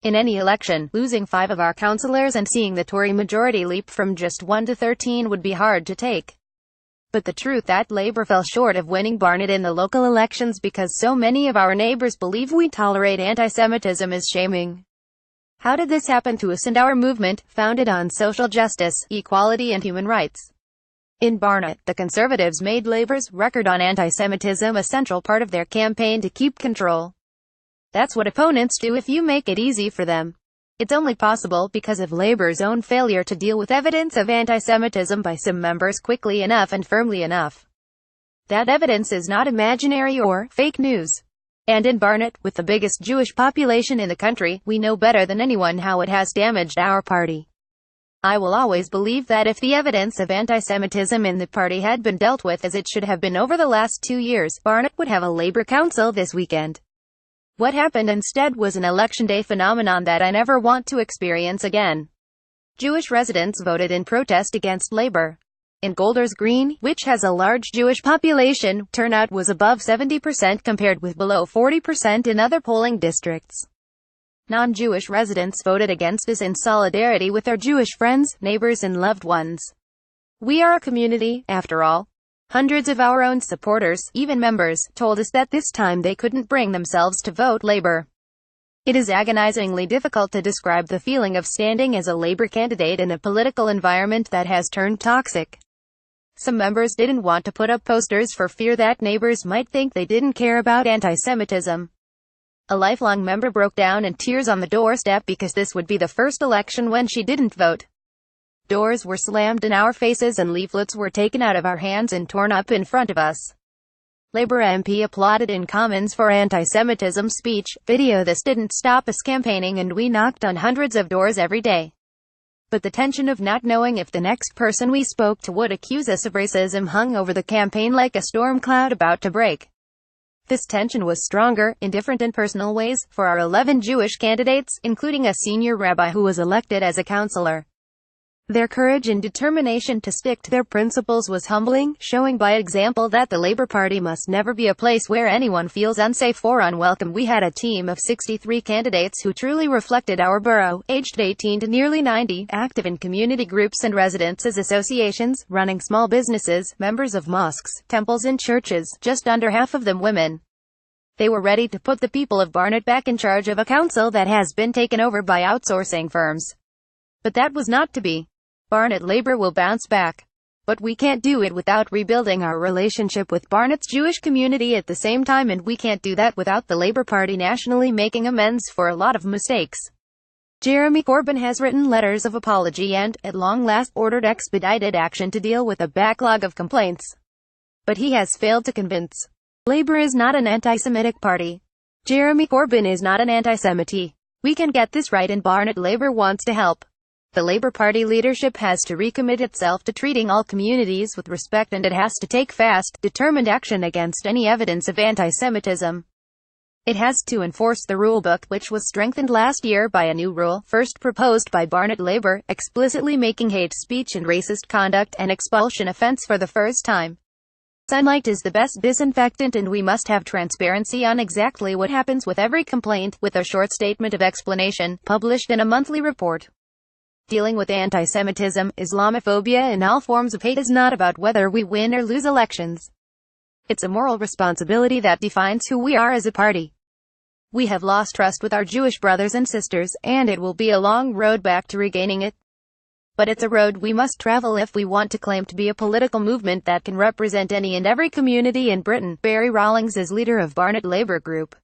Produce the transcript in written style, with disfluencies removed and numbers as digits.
In any election, losing 5 of our councillors and seeing the Tory majority leap from just 1 to 13 would be hard to take. But the truth that Labour fell short of winning Barnet in the local elections because so many of our neighbours believe we tolerate anti-Semitism is shaming. How did this happen to us and our movement, founded on social justice, equality and human rights? In Barnet, the Conservatives made Labour's record on anti-Semitism a central part of their campaign to keep control. That's what opponents do if you make it easy for them. It's only possible because of Labour's own failure to deal with evidence of anti-Semitism by some members quickly enough and firmly enough. That evidence is not imaginary or fake news. And in Barnet, with the biggest Jewish population in the country, we know better than anyone how it has damaged our party. I will always believe that if the evidence of anti-Semitism in the party had been dealt with as it should have been over the last 2 years, Barnet would have a Labour council this weekend. What happened instead was an election day phenomenon that I never want to experience again. Jewish residents voted in protest against Labour. In Golders Green, which has a large Jewish population, turnout was above 70% compared with below 40% in other polling districts. Non-Jewish residents voted against us in solidarity with their Jewish friends, neighbors and loved ones. We are a community, after all. Hundreds of our own supporters, even members, told us that this time they couldn't bring themselves to vote Labour. It is agonizingly difficult to describe the feeling of standing as a Labour candidate in a political environment that has turned toxic. Some members didn't want to put up posters for fear that neighbors might think they didn't care about anti-Semitism. A lifelong member broke down in tears on the doorstep because this would be the first election when she didn't vote. Doors were slammed in our faces and leaflets were taken out of our hands and torn up in front of us. Labour MP applauded in Commons for anti-Semitism speech, video. This didn't stop us campaigning and we knocked on hundreds of doors every day. But the tension of not knowing if the next person we spoke to would accuse us of racism hung over the campaign like a storm cloud about to break. This tension was stronger, in different and personal ways, for our 11 Jewish candidates, including a senior rabbi who was elected as a councillor. Their courage and determination to stick to their principles was humbling, showing by example that the Labour Party must never be a place where anyone feels unsafe or unwelcome. We had a team of 63 candidates who truly reflected our borough, aged 18 to nearly 90, active in community groups and residents' associations, running small businesses, members of mosques, temples and churches, just under half of them women. They were ready to put the people of Barnet back in charge of a council that has been taken over by outsourcing firms. But that was not to be. Barnet Labour will bounce back. But we can't do it without rebuilding our relationship with Barnet's Jewish community at the same time, and we can't do that without the Labour Party nationally making amends for a lot of mistakes. Jeremy Corbyn has written letters of apology and, at long last, ordered expedited action to deal with a backlog of complaints. But he has failed to convince. Labour is not an anti-Semitic party. Jeremy Corbyn is not an anti-Semite. We can get this right, and Barnet Labour wants to help. The Labour Party leadership has to recommit itself to treating all communities with respect, and it has to take fast, determined action against any evidence of anti-Semitism. It has to enforce the rulebook, which was strengthened last year by a new rule, first proposed by Barnet Labour, explicitly making hate speech and racist conduct an expulsion offence for the first time. Sunlight is the best disinfectant, and we must have transparency on exactly what happens with every complaint, with a short statement of explanation, published in a monthly report. Dealing with anti-Semitism, Islamophobia and all forms of hate is not about whether we win or lose elections. It's a moral responsibility that defines who we are as a party. We have lost trust with our Jewish brothers and sisters, and it will be a long road back to regaining it. But it's a road we must travel if we want to claim to be a political movement that can represent any and every community in Britain. Barry Rawlings is leader of Barnet Labour Group.